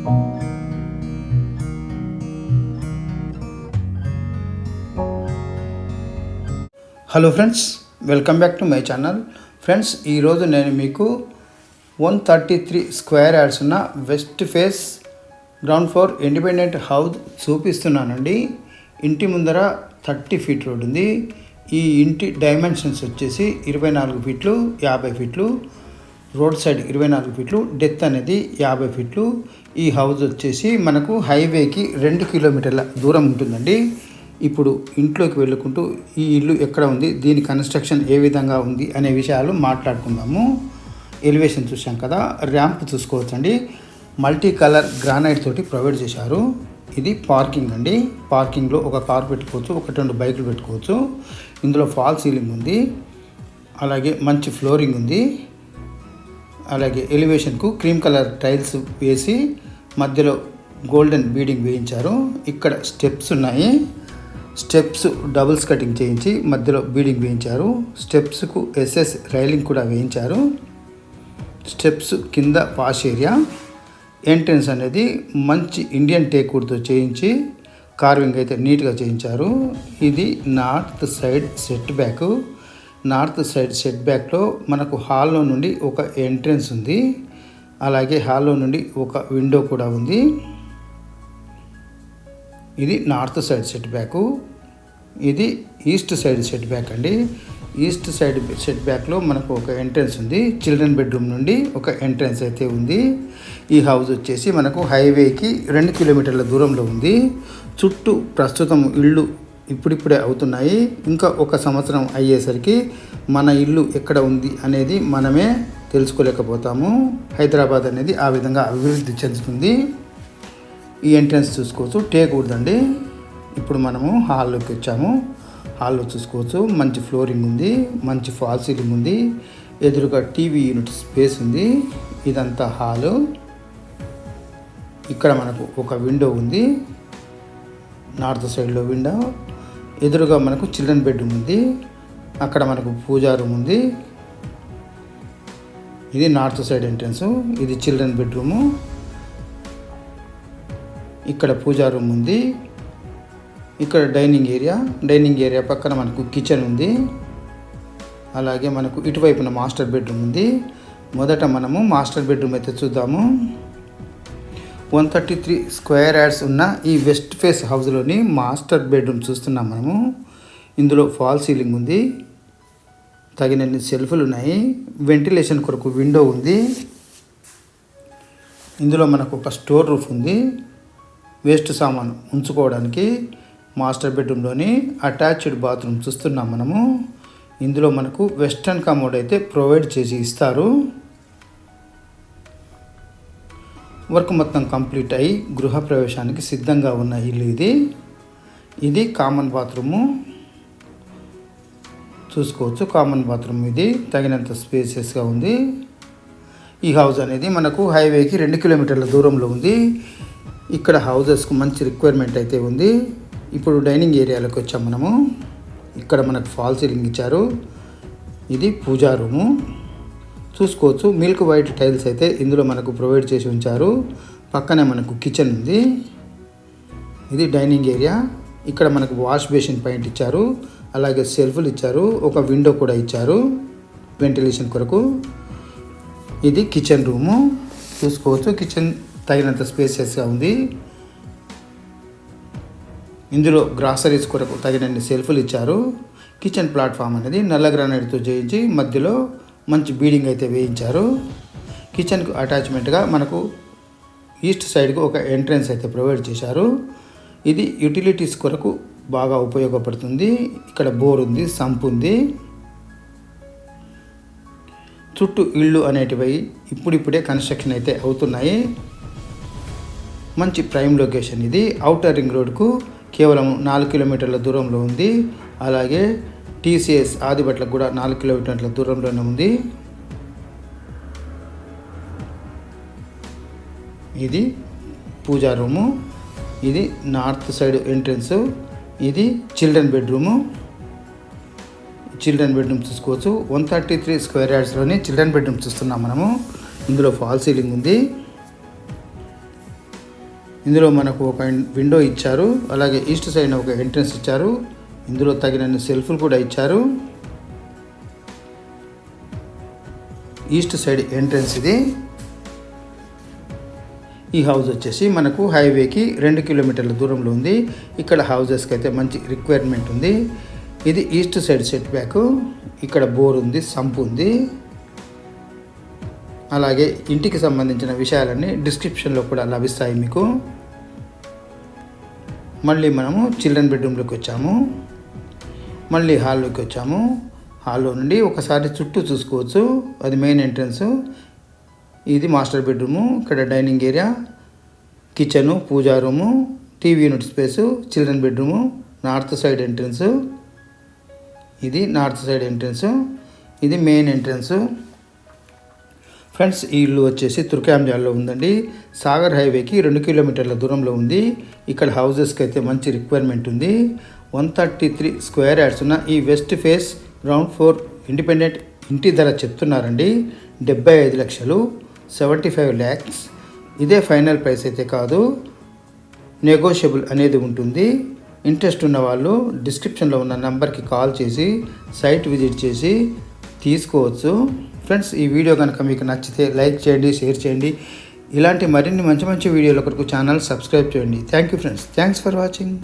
Hello friends, welcome back to my channel. Friends, ఈరోజు నేను మీకు 133 స్క్వేర్ యార్డ్స్ ఉన్న west face ground floor independent house చూపిస్తున్నానండి. ఇంటి ముందర 30 ఫీట్ రోడ్ ఉంది. ఈ ఇంటి డైమెన్షన్స్ వచ్చేసి 24 ఫీట్లు 50 ఫీట్లు, రోడ్ సైడ్ 24 ఫీట్లు, డెత్ అనేది 50 ఫీట్లు. ఈ హౌస్ వచ్చేసి మనకు హైవేకి 2 కిలోమీటర్ల దూరం ఉంటుందండి. ఇప్పుడు ఇంట్లోకి వెళ్ళుకుంటూ ఈ ఇల్లు ఎక్కడ ఉంది, దీని కన్స్ట్రక్షన్ ఏ విధంగా ఉంది అనే విషయాలు మాట్లాడుకుందాము. ఎలివేషన్ చూసాం కదా, ర్యాంప్ చూసుకోవచ్చండి. మల్టీ కలర్ గ్రానైట్ తోటి ప్రొవైడ్ చేశారు. ఇది పార్కింగ్ అండి. పార్కింగ్లో ఒక కార్ పెట్టుకోవచ్చు, 1-2 బైకులు పెట్టుకోవచ్చు. ఇందులో ఫాల్ సీలింగ్ ఉంది, అలాగే మంచి ఫ్లోరింగ్ ఉంది. అలాగే ఎలివేషన్కు క్రీమ్ కలర్ టైల్స్ వేసి మధ్యలో గోల్డెన్ బీడింగ్ వేయించారు. ఇక్కడ స్టెప్స్ ఉన్నాయి. స్టెప్స్ డబుల్స్ కటింగ్ చేయించి మధ్యలో బీడింగ్ వేయించారు. స్టెప్స్కు ఎస్ఎస్ రైలింగ్ కూడా వేయించారు. స్టెప్స్ కింద వాష్ ఏరియా. ఎంట్రన్స్ అనేది మంచి ఇండియన్ టేక్వుడ్తో చేయించి కార్వింగ్ అయితే నీట్గా చేయించారు. ఇది north side setback. North side సెట్ బ్యాక్లో మనకు హాల్లో నుండి ఒక ఎంట్రన్స్ ఉంది. అలాగే హాల్లో నుండి ఒక విండో కూడా ఉంది. ఇది నార్త్ సైడ్ సెట్ బ్యాక్. ఇది ఈస్ట్ సైడ్ సెట్ బ్యాక్ అండి. ఈస్ట్ సైడ్ సెట్ బ్యాక్లో మనకు ఒక ఎంట్రన్స్ ఉంది. చిల్డ్రన్ బెడ్రూమ్ నుండి ఒక ఎంట్రన్స్ అయితే ఉంది. ఈ హౌస్ వచ్చేసి మనకు హైవేకి 2 కిలోమీటర్ల దూరంలో ఉంది. చుట్టూ ప్రస్తుతం ఇళ్ళు ఇప్పుడిప్పుడే అవుతున్నాయి. ఇంకా 1 సంవత్సరం అయ్యేసరికి మన ఇల్లు ఎక్కడ ఉంది అనేది మనమే తెలుసుకోలేకపోతాము. హైదరాబాద్ అనేది ఆ విధంగా అభివృద్ధి చెందుతుంది. ఈ ఎంట్రన్స్ చూసుకోవచ్చు, టేక్వుడ్ అండి. ఇప్పుడు మనము హాల్లోకి వచ్చాము. హాల్లో చూసుకోవచ్చు, మంచి ఫ్లోరింగ్ ఉంది, మంచి ఫాల్ సీలింగ్ ఉంది. ఎదురుగా టీవీ యూనిట్ స్పేస్ ఉంది. ఇదంతా హాలు. ఇక్కడ మనకు ఒక విండో ఉంది, నార్త్ సైడ్లో విండో. ఎదురుగా మనకు చిల్డ్రన్ బెడ్రూమ్ ఉంది. అక్కడ మనకు పూజా రూమ్ ఉంది. ఇది నార్త్ సైడ్ ఎంట్రన్స్. ఇది చిల్డ్రన్ బెడ్రూము. ఇక్కడ పూజా రూమ్ ఉంది. ఇక్కడ డైనింగ్ ఏరియా. డైనింగ్ ఏరియా పక్కన మనకు కిచెన్ ఉంది. అలాగే మనకు ఇటువైపున మాస్టర్ బెడ్రూమ్ ఉంది. మొదట మనము మాస్టర్ బెడ్రూమ్ అయితే చూద్దాము. 133 స్క్వేర్ యార్డ్స్ ఉన్న ఈ వెస్ట్ ఫేస్ హౌస్లోని మాస్టర్ బెడ్రూమ్ చూస్తున్నాం మనము. ఇందులో ఫాల్ సీలింగ్ ఉంది, తగినన్ని సెల్ఫ్లు ఉన్నాయి, వెంటిలేషన్ కొరకు విండో ఉంది. ఇందులో మనకు ఒక స్టోర్ రూఫ్ ఉంది, వేస్ట్ సామాను ఉంచుకోవడానికి. మాస్టర్ బెడ్రూమ్లోని అటాచ్డ్ బాత్రూమ్ చూస్తున్నాం మనము. ఇందులో మనకు వెస్టర్న్ కమోడ్ అయితే ప్రొవైడ్ చేసి ఇస్తారు. వర్క్ మొత్తం కంప్లీట్ అయ్యి గృహప్రవేశానికి సిద్ధంగా ఉన్న ఇల్లు ఇది. ఇది కామన్ బాత్రూము చూసుకోవచ్చు. కామన్ బాత్రూమ్ ఇది తగినంత స్పేసెస్గా ఉంది. ఈ హౌస్ అనేది మనకు హైవేకి 2 కిలోమీటర్ల దూరంలో ఉంది. ఇక్కడ హౌజెస్కు మంచి రిక్వైర్మెంట్ అయితే ఉంది. ఇప్పుడు డైనింగ్ ఏరియాలోకి వచ్చాం మనము. ఇక్కడ మనకు ఫాల్ సీలింగ్ ఇచ్చారు. ఇది పూజా రూము చూసుకోవచ్చు. మిల్క్ వైట్ టైల్స్ అయితే ఇందులో మనకు ప్రొవైడ్ చేసి ఉంచారు. పక్కనే మనకు కిచెన్ ఉంది. ఇది డైనింగ్ ఏరియా. ఇక్కడ మనకు వాష్ బేసిన్ పాయింట్ ఇచ్చారు. అలాగే సెల్ఫ్లు ఇచ్చారు. ఒక విండో కూడా ఇచ్చారు వెంటిలేషన్ కొరకు. ఇది కిచెన్ రూము చూసుకోవచ్చు. కిచెన్ తగినంత స్పేసెస్గా ఉంది. ఇందులో గ్రాసరీస్ కొరకు తగినన్ని సెల్ఫ్లు ఇచ్చారు. కిచెన్ ప్లాట్ఫామ్ అనేది నల్ల గ్రానైట్తో చేయించి మధ్యలో మంచి బీడింగ్ అయితే వేయించారు. కిచెన్కు అటాచ్మెంట్గా మనకు ఈస్ట్ సైడ్కు ఒక ఎంట్రన్స్ అయితే ప్రొవైడ్ చేశారు. ఇది యూటిలిటీస్ కొరకు బాగా ఉపయోగపడుతుంది. ఇక్కడ బోర్ ఉంది, సంప్ ఉంది. చుట్టూ ఇళ్ళు అనేటివి ఇప్పుడిప్పుడే కన్స్ట్రక్షన్ అయితే అవుతున్నాయి. మంచి ప్రైమ్ లొకేషన్ ఇది. ఔటర్ రింగ్ రోడ్కు కేవలం 4 కిలోమీటర్ల దూరంలో ఉంది. అలాగే టీసీఎస్ ఆదిబట్లకు కూడా 4 కిలోమీటర్ల దూరంలోనే ఉంది. ఇది పూజా రూము. ఇది నార్త్ సైడ్ ఎంట్రన్స్. ఇది చిల్డ్రన్ బెడ్రూము. చిల్డ్రన్ బెడ్రూమ్ చూసుకోవచ్చు. 133 స్క్వేర్ యార్డ్స్లోని చిల్డ్రన్ బెడ్రూమ్ చూస్తున్నాం మనము. ఇందులో ఫాల్ సీలింగ్ ఉంది. ఇందులో మనకు ఒక విండో ఇచ్చారు, అలాగే ఈస్ట్ సైడ్ ఒక ఎంట్రన్స్ ఇచ్చారు. ఇందులో తగినన్ని సెల్ఫ్లు కూడా ఇచ్చారు. ఈస్ట్ సైడ్ ఎంట్రన్స్ ఇది. ఈ హౌస్ వచ్చేసి మనకు హైవేకి 2 కిలోమీటర్ల దూరంలో ఉంది. ఇక్కడ హౌజెస్కి అయితే మంచి రిక్వైర్మెంట్ ఉంది. ఇది ఈస్ట్ సైడ్ సెట్ బ్యాక్. ఇక్కడ బోర్ ఉంది, సంప్ ఉంది. అలాగే ఇంటికి సంబంధించిన విషయాలన్నీ డిస్క్రిప్షన్లో కూడా లభిస్తాయి మీకు. మళ్ళీ మనము చిల్డ్రన్ బెడ్రూమ్లోకి వచ్చాము. మళ్ళీ హాల్లోకి వచ్చాము. హాల్లో నుండి ఒకసారి చుట్టూ చూసుకోవచ్చు. అది మెయిన్ ఎంట్రన్స్. ఇది మాస్టర్ బెడ్రూము. ఇక్కడ dining area, kitchen, puja room, TV unit space, children bedroom, north side entrance. ఇది నార్త్ సైడ్ ఎంట్రన్స్. ఇది మెయిన్ ఎంట్రన్స్. ఫ్రెండ్స్, ఈ ఇల్లు వచ్చేసి తుర్కాంజాల్లో ఉందండి. సాగర్ హైవేకి 2 కిలోమీటర్ల దూరంలో ఉంది. ఇక్కడ హౌజెస్కి అయితే మంచి రిక్వైర్మెంట్ ఉంది. 133 స్క్వేర్ యార్డ్స్ ఉన్న ఈ west face ground floor independent ఇంటి ధర చెప్తున్నారండి 75 లక్షలు, 75 lakhs. ఇదే ఫైనల్ ప్రైస్ అయితే కాదు, నెగోషియబుల్ అనేది ఉంటుంది. ఇంట్రెస్ట్ ఉన్న వాళ్ళు డిస్క్రిప్షన్లో ఉన్న నెంబర్కి కాల్ చేసి సైట్ విజిట్ చేసి తీసుకోవచ్చు. ఫ్రెండ్స్, ఈ వీడియో కనుక మీకు నచ్చితే లైక్ చేయండి, షేర్ చేయండి. ఇలాంటి మరిన్ని మంచి మంచి వీడియోల కొరకు ఛానల్ సబ్స్క్రైబ్ చేయండి. Thank you friends. Thanks for watching.